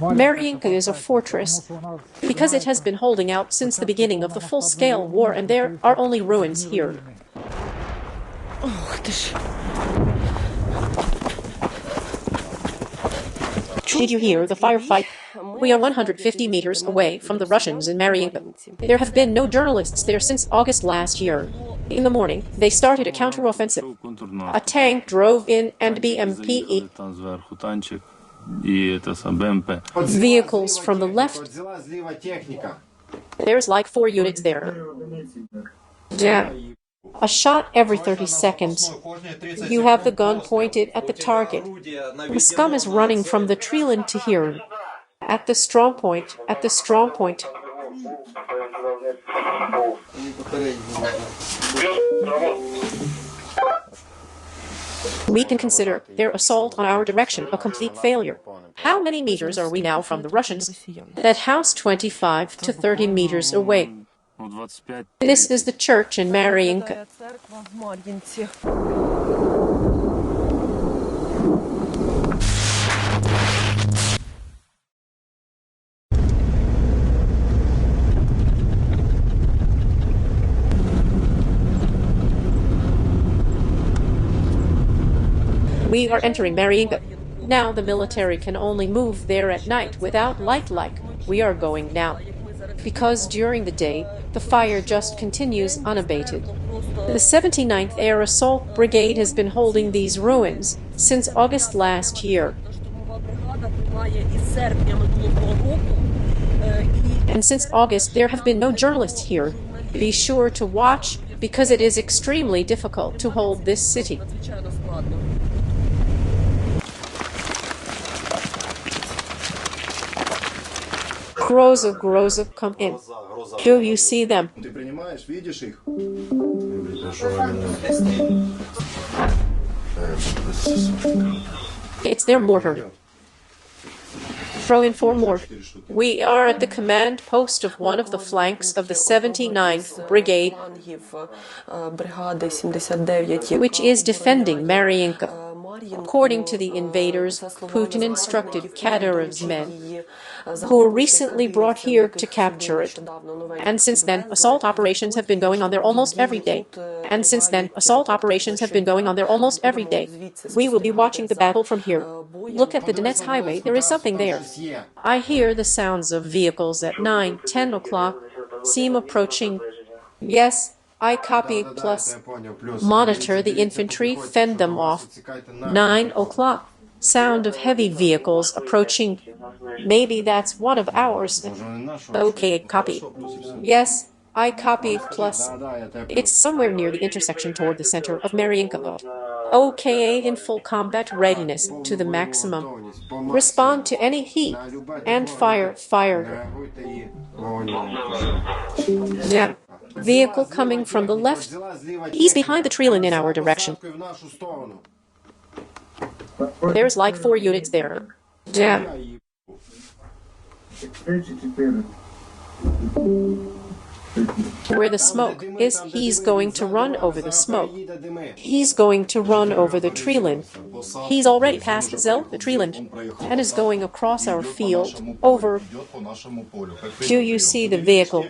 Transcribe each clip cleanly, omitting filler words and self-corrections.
Maryinka is a fortress because it has been holding out since the beginning of the full-scale war, and there are only ruins here. Did you hear the firefight? We are 150 meters away from the Russians in Maryinka. There have been no journalists there since August last year. In the morning, they started a counteroffensive. A tank drove in and BMP vehicles from the left. There's like 4 units there. Yeah. A shot every 30 seconds. You have the gun pointed at the target. The scum is running from the tree line to here. At the strong point, at the strong point. We can consider their assault on our direction a complete failure. How many meters are we now from the Russians? That house 25 to 30 meters away. This is the church in Maryinka. We are entering Maryinka. Now the military can only move there at night without light like we are going now. Because during the day, the fire just continues unabated. The 79th Air Assault Brigade has been holding these ruins since August last year. And since August, there have been no journalists here. Be sure to watch, because it is extremely difficult to hold this city. Groza, come in. Do you see them? It's their mortar. Throw in 4 more. We are at the command post of one of the flanks of the 79th Brigade, which is defending Maryinka. According to the invaders, Putin instructed Kadyrov's men, who were recently brought here to capture it. And since then, assault operations have been going on there almost every day. We will be watching the battle from here. Look at the Donetsk highway, there is something there. I hear the sounds of vehicles at 9, 10 o'clock, seem approaching. Yes, I copy plus monitor the infantry, fend them off. 9 o'clock. Sound of heavy vehicles approaching. Maybe that's one of ours. Okay, copy. Yes, I copy plus. It's somewhere near the intersection toward the center of Maryinka. OKA in full combat readiness to the maximum. Respond to any heat and fire. Yeah. Vehicle coming from the left. He's behind the tree line in our direction. There's like 4 units there. Yeah. Where the smoke is, he's going to run over the smoke. He's going to run over the tree line. He's already passed the tree line, and is going across our field, over. Do you see the vehicle?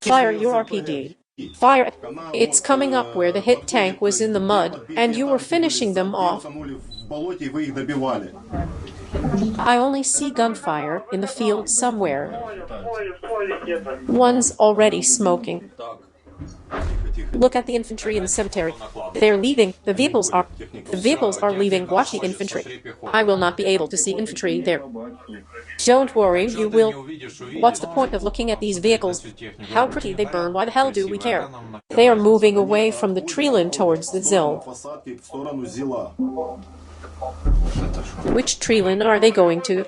Fire your RPD. Fire. It's coming up where the hit tank was in the mud, and you were finishing them off. I only see gunfire in the field somewhere. One's already smoking. Look at the infantry in the cemetery. They're leaving. The vehicles are leaving. Watch the infantry. I will not be able to see infantry there. Don't worry, you will. What's the point of looking at these vehicles? How pretty they burn. Why the hell do we care? They are moving away from the tree line towards the Zil. Which tree line are they going to?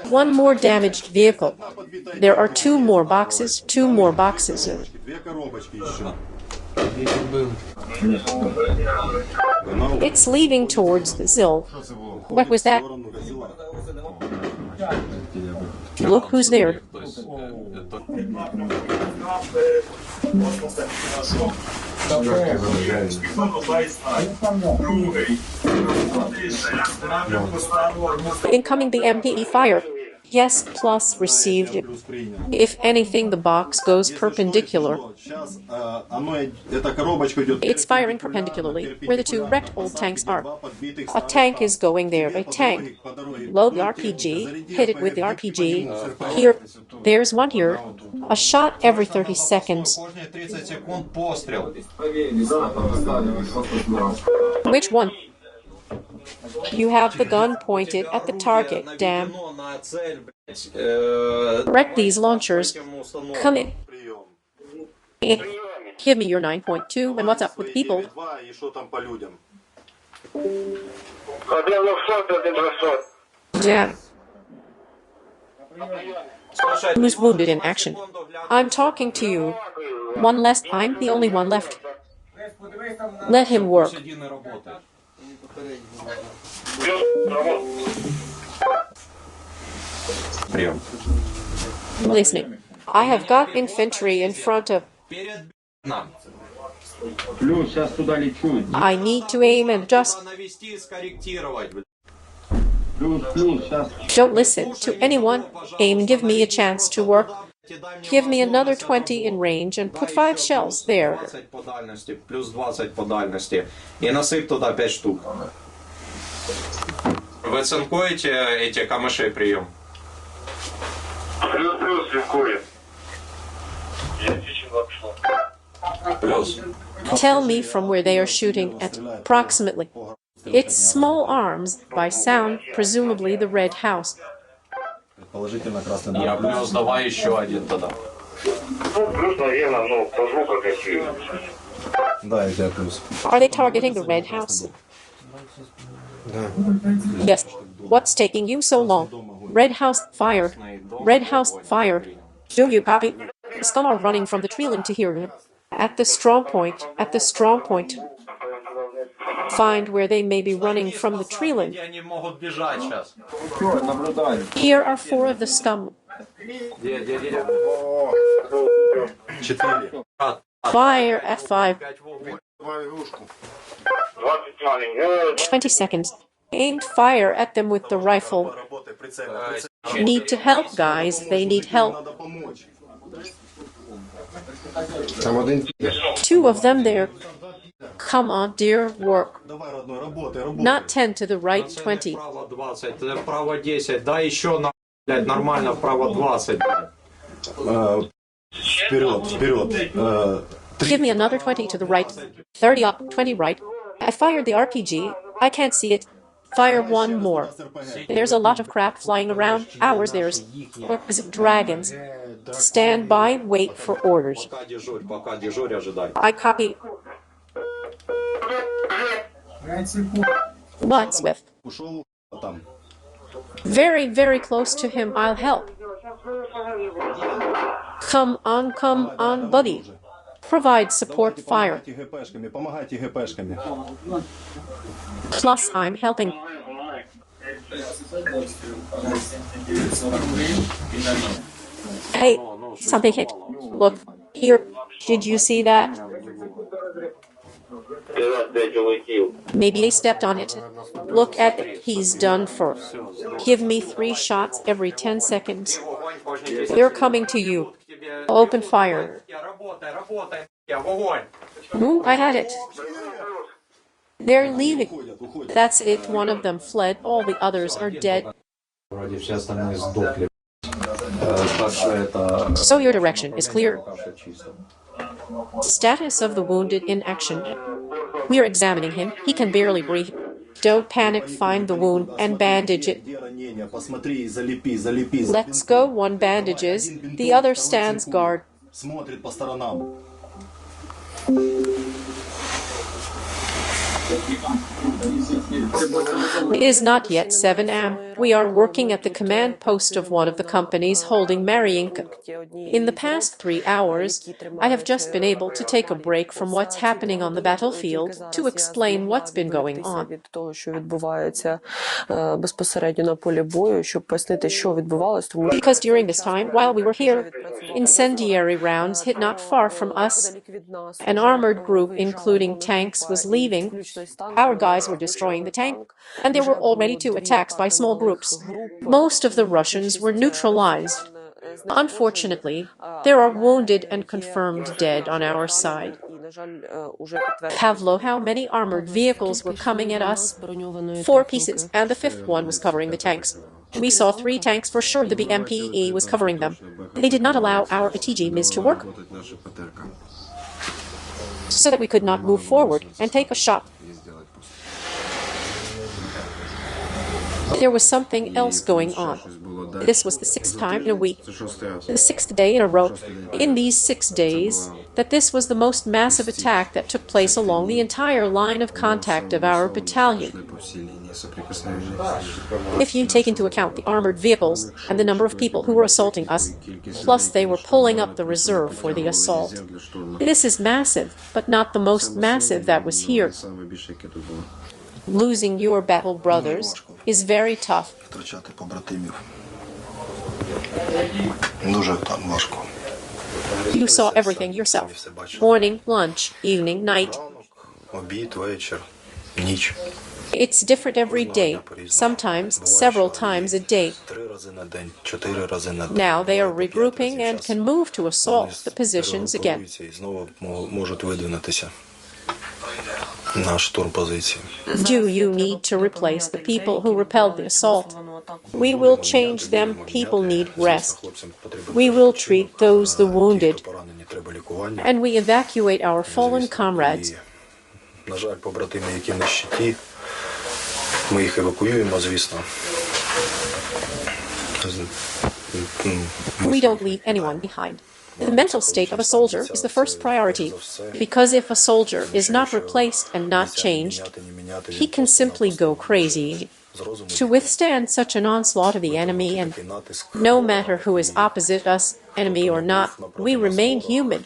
One more damaged vehicle. There are 2 more boxes. It's leaving towards the Zil. What was that? Look who's there. Incoming the MPE fire. Yes, plus received. If anything, the box goes perpendicular. It's firing perpendicularly where the two wrecked old tanks are. A tank is going there. A tank. Load the RPG. Hit it with the RPG. Here. There's one here. A shot every 30 seconds. Which one? You have the gun pointed at the target, damn. Wreck these launchers. Come in. Give me your 9.2 and what's up with people? Damn. Who's wounded in action? I'm talking to you. One less, I'm the only one left. Let him work. Listening. I have got infantry in front of. I need to aim and just. Don't listen to anyone. Aim and give me a chance to work. Give me another 20 in range and put 5 shells there. Вы цинкуете эти камыши, прием? Плюс. Tell me from where they are shooting at approximately. It's small arms, by sound, presumably the red house. Я плюс, давай еще один тогда. Плюс, наверное, по звуку какие. Да, я плюс. Are they targeting the red house? Yes. What's taking you so long? Red house, fire. Red house, fire. Do you copy? Some are running from the tree line to here. At the strong point, at the strong point. Find where they may be running from the tree line. Here are 4 of the scum. Fire at 5. 20 seconds. Aimed fire at them with the rifle. Need to help, guys. They need help. 2 of them there. Come on, dear, work. Not 10 to the right, 20. Give me another 20 to the right. 30 up, 20 right. I fired the RPG. I can't see it. Fire 1 more. There's a lot of crap flying around. Ours, theirs. Or is it dragons? Stand by, wait for orders. I copy. What's with? Very, very close to him. I'll help. Come on, buddy. Provide support fire. Plus, I'm helping. Hey, something hit. Look, here. Did you see that? Maybe they stepped on it. Look at it. He's done for. Give me 3 shots every 10 seconds. They're coming to you. Open fire. Ooh, I had it. They're leaving. That's it. One of them fled. All the others are dead. So your direction is clear. Status of the wounded in action. We are examining him. He can barely breathe. Don't panic. Find the wound and bandage it. Let's go. 1 bandages. The other stands guard. It is not yet 7 a.m. We are working at the command post of one of the companies holding Maryinka. In the past 3 hours, I have just been able to take a break from what's happening on the battlefield to explain what's been going on. Because during this time, while we were here, incendiary rounds hit not far from us. An armored group, including tanks, was leaving. Our guys were destroying the tank, and there were already 2 attacks by small groups. Most of the Russians were neutralized. Unfortunately, there are wounded and confirmed dead on our side. Pavlo, how many armored vehicles were coming at us? 4 pieces, and the 5th one was covering the tanks. We saw 3 tanks for sure. The BMPE was covering them. They did not allow our ATG MIS to work, so that we could not move forward and take a shot. There was something else going on. This was the 6th time in a week, the 6th day in a row, in these 6 days, that this was the most massive attack that took place along the entire line of contact of our battalion. If you take into account the armored vehicles and the number of people who were assaulting us, plus they were pulling up the reserve for the assault. This is massive, but not the most massive that was here. Losing your battle brothers is very tough. You saw everything yourself. Morning, lunch, evening, night. It's different every day, sometimes several times a day. Now they are regrouping and can move to assault the positions again. Do you need to replace the people who repelled the assault? We will change them. People need rest. We will treat those the wounded. And we evacuate our fallen comrades. We don't leave anyone behind. The mental state of a soldier is the first priority, because if a soldier is not replaced and not changed, he can simply go crazy. To withstand such an onslaught of the enemy, and no matter who is opposite us, enemy or not, we remain human.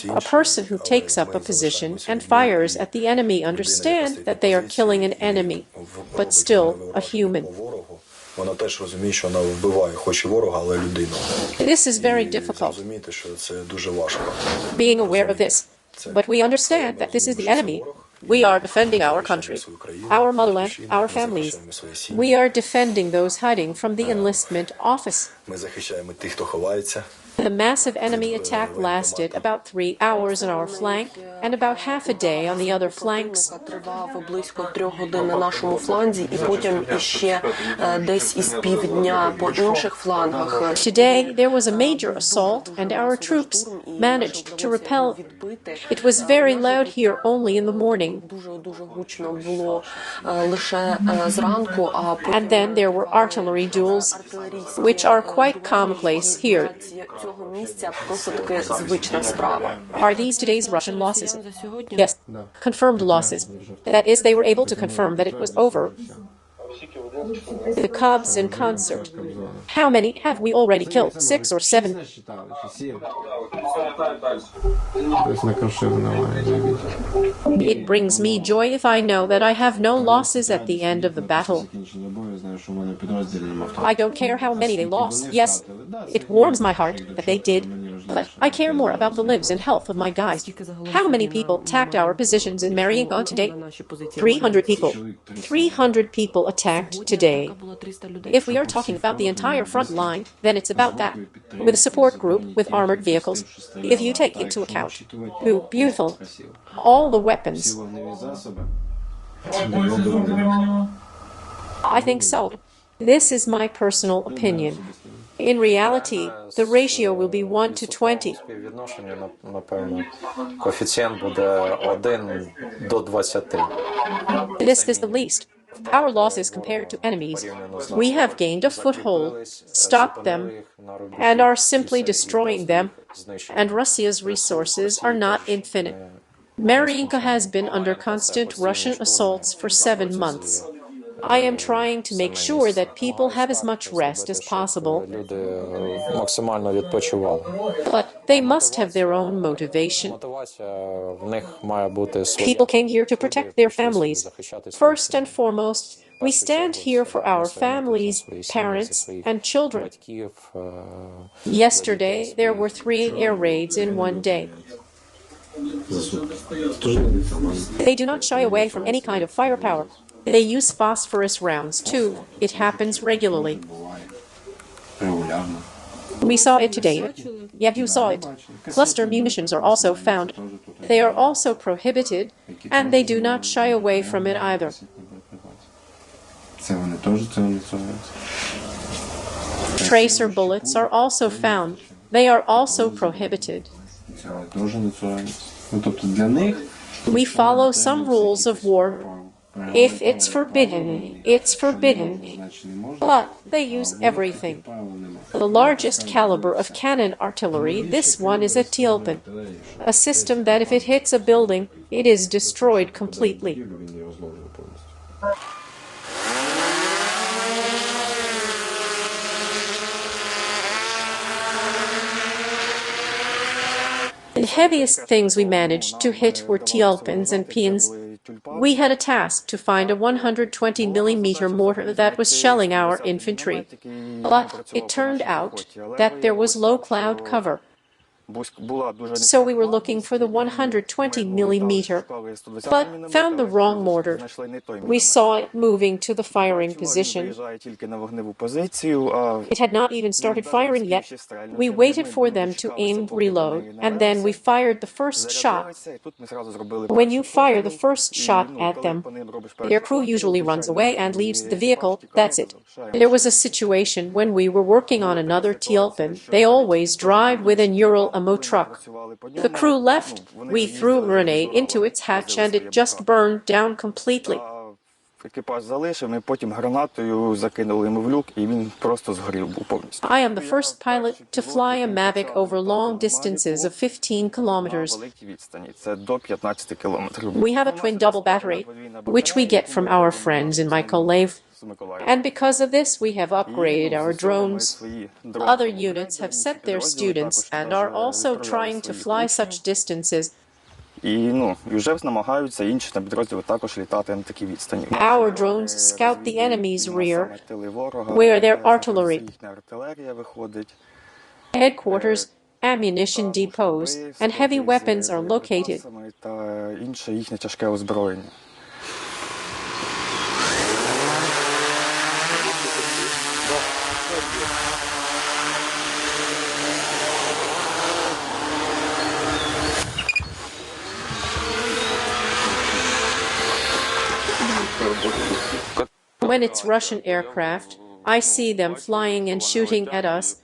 A person who takes up a position and fires at the enemy understands that they are killing an enemy, but still a human. This is very difficult, being aware of this. But we understand that this is the enemy. We are defending our country, our motherland, our families. We are defending those hiding from the enlistment office. The massive enemy attack lasted about 3 hours on our flank and about half a day on the other flanks. Today there was a major assault and our troops managed to repel. It was very loud here only in the morning. And then there were artillery duels, which are quite commonplace here. Are these today's Russian losses? Yes, confirmed losses. That is, they were able to confirm that it was over. The Cubs in concert. How many have we already killed? 6 or 7? It brings me joy if I know that I have no losses at the end of the battle. I don't care how many they lost. Yes, it warms my heart that they did, but I care more about the lives and health of my guys. How many people attacked our positions in Maryinka today? 300 people. 300 people attacked today. If we are talking about the entire front line, then it's about that. With a support group, with armored vehicles, if you take into account, ooh, beautiful, all the weapons. I think so. This is my personal opinion. In reality, the ratio will be 1 to 20. This is the least. Our losses compared to enemies. We have gained a foothold, stopped them, and are simply destroying them, and Russia's resources are not infinite. Maryinka has been under constant Russian assaults for 7 months. I am trying to make sure that people have as much rest as possible, but they must have their own motivation. People came here to protect their families. First and foremost, we stand here for our families, parents, and children. Yesterday, there were 3 air raids in one day. They do not shy away from any kind of firepower. They use phosphorus rounds, too. It happens regularly. We saw it today. Yeah, you saw it. Cluster munitions are also found. They are also prohibited, and they do not shy away from it either. Tracer bullets are also found. They are also prohibited. We follow some rules of war. If it's forbidden, it's forbidden. But they use everything. The largest caliber of cannon artillery, this one is a Tilpen, a system that if it hits a building, it is destroyed completely. The heaviest things we managed to hit were Tilpens and pins. We had a task to find a 120mm mortar that was shelling our infantry, but it turned out that there was low cloud cover. So we were looking for the 120mm, but found the wrong mortar. We saw it moving to the firing position. It had not even started firing yet. We waited for them to aim, reload, and then we fired the first shot. When you fire the first shot at them, their crew usually runs away and leaves the vehicle. That's it. There was a situation when we were working on another Tilpen. They always drive with an Ural ammo truck. The crew left. We threw a grenade into its hatch and it just burned down completely. I am the first pilot to fly a Mavic over long distances of 15 kilometers. We have a twin double battery, which we get from our friends in Mykolaiv. And because of this, we have upgraded our drones. Other units have sent their students and are also trying to fly such distances. Our drones scout the enemy's rear, where their artillery, headquarters, ammunition depots, and heavy weapons are located. When it's Russian aircraft, I see them flying and shooting at us.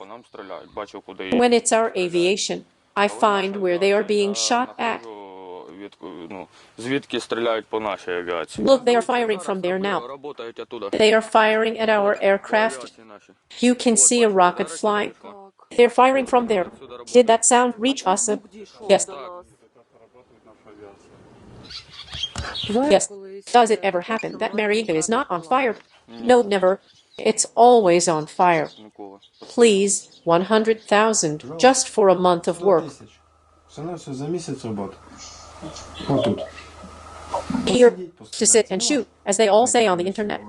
When it's our aviation, I find where they are being shot at. Look, they are firing from there now. They are firing at our aircraft. You can see a rocket flying. They're firing from there. Did that sound reach us? Yes. Yes. Does it ever happen that Maryinka is not on fire? No, never. It's always on fire. Please, 100,000 just for a month of work. Here, to sit and shoot, as they all say on the internet.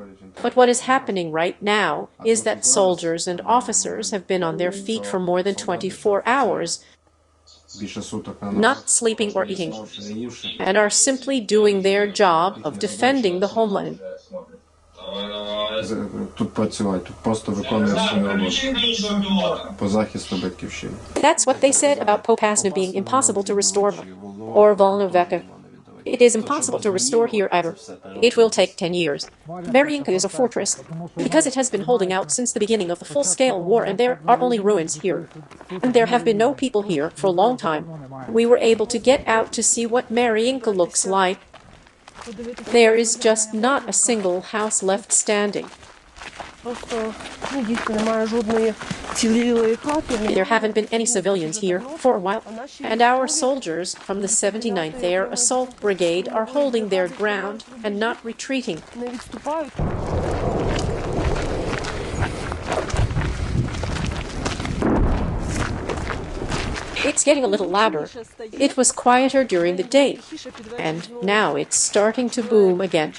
But what is happening right now is that soldiers and officers have been on their feet for more than 24 hours, not sleeping or eating, and are simply doing their job of defending the homeland. That's what they said about Popasna being impossible to restore, or Volnoveka. It is impossible to restore here either. It will take 10 years. Maryinka is a fortress, because it has been holding out since the beginning of the full-scale war, and there are only ruins here. And there have been no people here for a long time. We were able to get out to see what Maryinka looks like. There is just not a single house left standing. There haven't been any civilians here for a while, and our soldiers from the 79th Air Assault Brigade are holding their ground and not retreating. It's getting a little louder. It was quieter during the day, and now it's starting to boom again.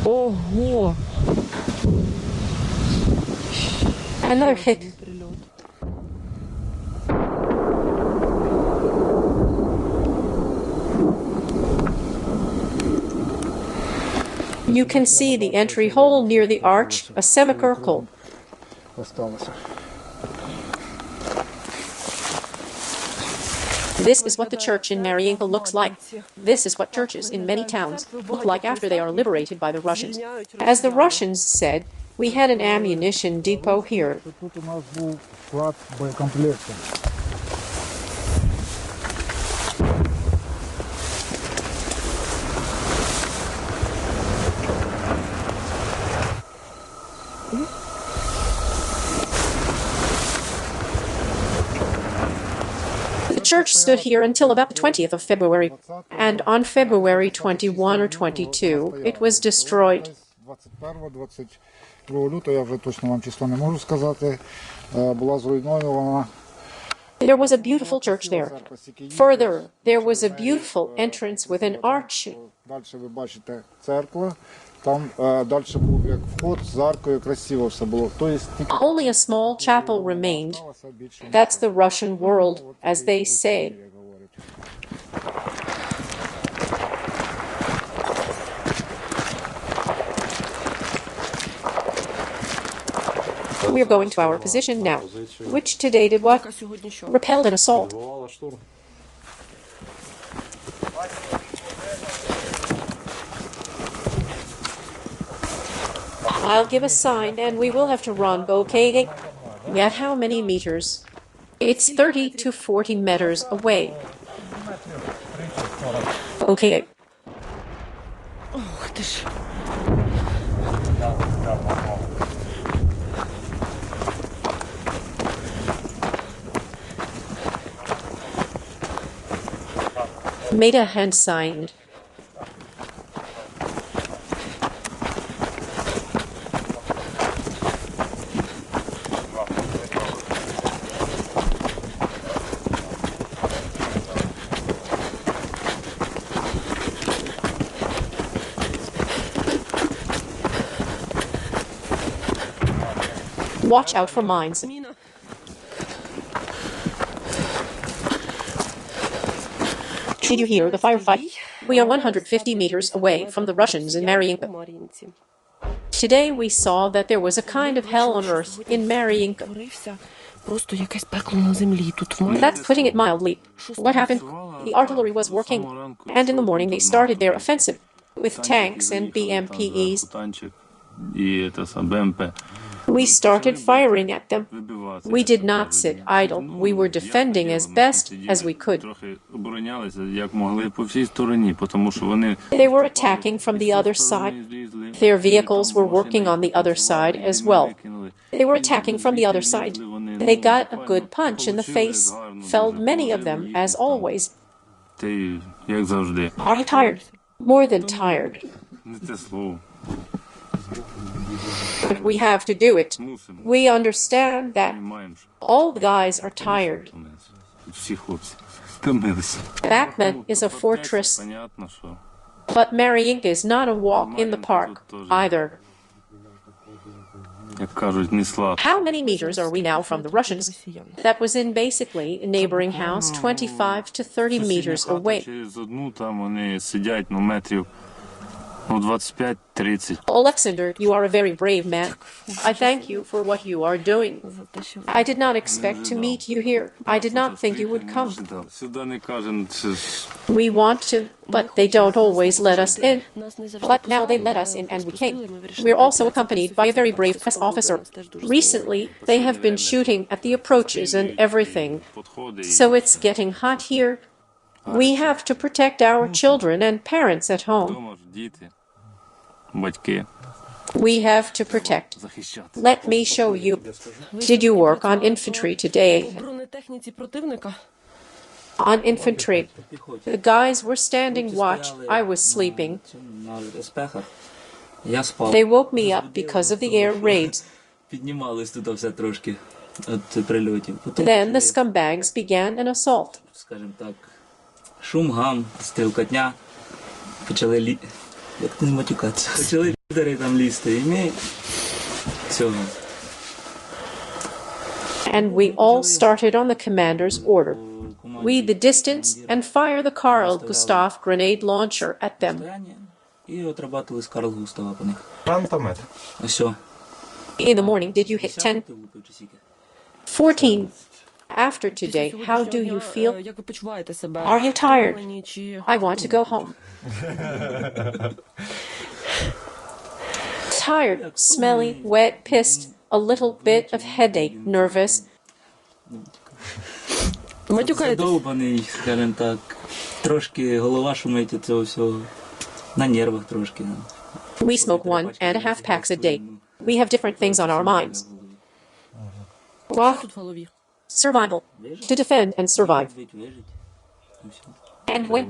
Ого! Another hit. You can see the entry hole near the arch, a semicircle. This is what the church in Maryinka looks like. This is what churches in many towns look like after they are liberated by the Russians. As the Russians said, we had an ammunition depot here. The church stood here until about the 20th of February, and on February 21 or 22, it was destroyed. There was a beautiful church there. Further, there was a beautiful entrance with an arch. Only a small chapel remained. That's the Russian world, as they say. We are going to our position now, which today did what? Repelled an assault. I'll give a sign and we will have to run, okay? At how many meters? It's 30 to 40 meters away. Okay. Made a hand sign. Watch out for mines. Did you hear the firefight? We are 150 meters away from the Russians in Maryinka. Today we saw that there was a kind of hell on earth in Maryinka. That's putting it mildly. What happened? The artillery was working, and in the morning they started their offensive with tanks and BMPs. We started firing at them. We did not sit idle. We were defending as best as we could. They were attacking from the other side. Their vehicles were working on the other side as well. They were attacking from the other side. They got a good punch in the face, felled many of them, as always. Are you tired? More than tired. But we have to do it. We understand that all the guys are tired. Batman is a fortress, but Maryinka is not a walk in the park either. How many meters are we now from the Russians? That was in basically a neighboring house, 25 to 30 meters away. Alexander, you are a very brave man. I thank you for what you are doing. I did not expect to meet you here. I did not think you would come. We want to, but they don't always let us in. But now they let us in and we came. We're also accompanied by a very brave press officer. Recently, they have been shooting at the approaches and everything. So it's getting hot here. We have to protect our children and parents at home. Вдома ж діти, батьки. We have to protect. Захищати. Let me show you. Did you work on infantry today? Бронетехніці противника. On infantry. The guys were standing watch. I was sleeping. На респехах. Я спав. They woke me up because of the air raids. Піднімались тут все трошки від прильотів. Потім, Then the scumbags began an assault. скажімо так, шум, гам, стрілкотня. Почали як не матюкатися. Почали лідери там лізти. І ми цього. And we all started on the commander's order. We the distance and fire the Carl Gustav grenade launcher at them. І отрабатували з Карл Густава по них. Гранатомет. Ось все. In the morning, did you hit 10? 14. After today, how do you feel? Як ви почуваєте себе? Are you tired? Втомлені чи- I want to go home. Tired, smelly, wet, pissed, a little bit of headache, nervous. Матюкаєтесь? Задовбаний, скажімо так. Трошки голова шумить від цього всього. На нервах трошки. We smoke 1.5 packs a day. We have different things on our minds. Well, Тут в голові. survival. To defend and survive. Вижить, вижить. І все. And when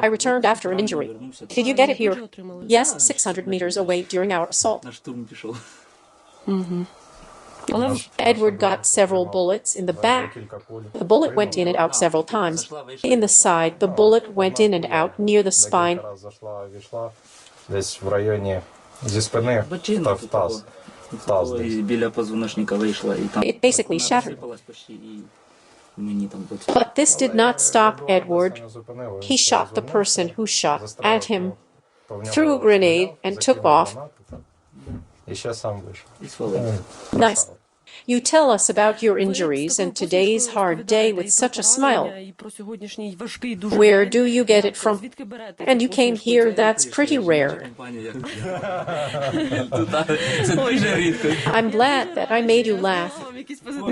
I returned after an injury. Did you get it here? Yes, 600 meters away during our assault. На штурм пішов. Але Edward got several bullets in the back. The bullet went in and out several times. In the side, the bullet went in and out near the spine. Зайшла, війшла. Десь в районі зі спини Бочина в таз. В таз І десь. біля позвоночника вийшла. І там It basically shattered. розсипалась почти, і мені там тут. But this did not stop Edward. Не зупинили. He shot the person who shot Застрелив, at him, то в нього threw a grenade and took закинув off. гранату, так. І ще сам вийшов. І свалив. Nice. You tell us about your injuries and today's hard day with such a smile. І про сьогоднішній важкий дуже Where день. do you get it from? Звідки берете? And you came here, that's pretty rare. Компанія. Це дуже рідко. I'm glad that I made you laugh.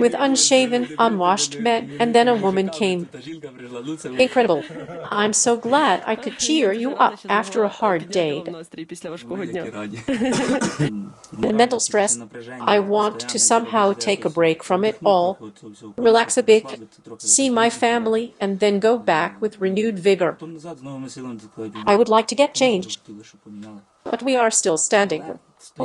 With unshaven, unwashed men, and then a woman came. Та жінка прийшла, ну це Incredible. I'm so glad I could cheer you up after a hard day. Настрій після важкого дня. такі раді. The mental stress, I want to somehow take a break from it all, relax a bit, see my family, and then go back with renewed vigor. Потім назад з новими силами I would like to get changed, хотіли, щоб поміняли. but we are still standing.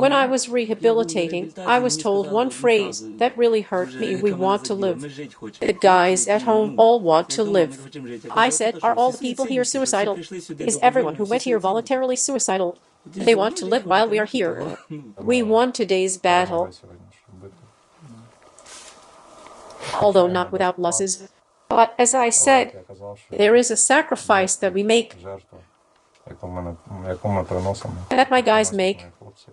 When I was rehabilitating, I was told one phrase that really hurt me: we want to live. The guys at home all want to live. I said, are all the people here suicidal? Is everyone who went here voluntarily suicidal? They want to live while we are here. We won today's battle, although not without losses. But as I said, Я казав, що there is a sacrifice that we make, жертва, яку ми приносимо. that my guys make. Хлопці.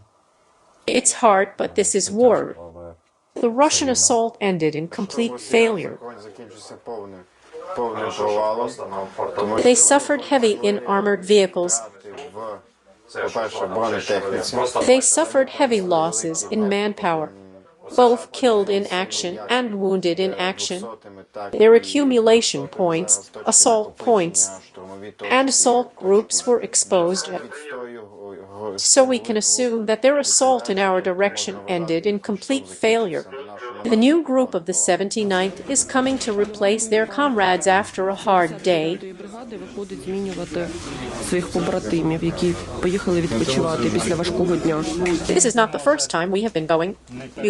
It's hard, but this is war. Але The Russian assault ended in complete failure. Закінчився повним провалом, тому They suffered heavy in armored vehicles. по-перше, бронетехніці. They suffered heavy losses in manpower, both killed in action and wounded in action. Their accumulation points, assault points, and assault groups were exposed, so we can assume that their assault in our direction ended in complete failure. The new group of the 79th is coming to replace their comrades after a hard day. Тої бригади виходить змінювати своїх побратимів, які поїхали відпочивати після важкого дня. This is not the first time we have been going.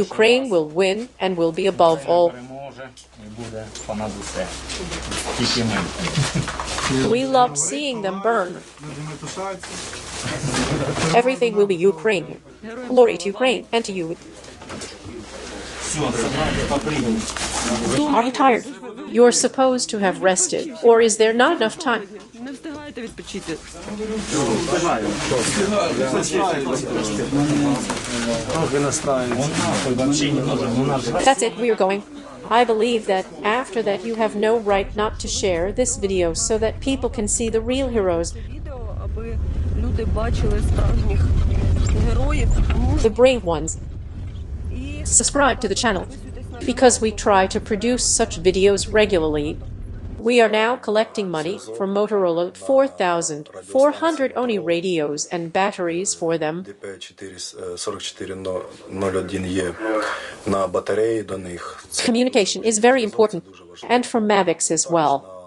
Ukraine will win and will be above all. Переможе і буде понад усе. Тільки ми. We love seeing them burn. Everything will be Ukraine. Glory to Ukraine and to you. Are you tired? You're supposed to have rested, or is there not enough time? Не встигаєте відпочити. That's it, we're going. I believe that after that you have no right not to share this video so that people can see the real heroes, Відео, аби люди бачили справжніх героїв. the brave ones. Subscribe to the channel. Because we try to produce such videos regularly, We are now collecting money for Motorola 4,400 ONI radios and batteries for them. Communication is very important, and for Mavics as well.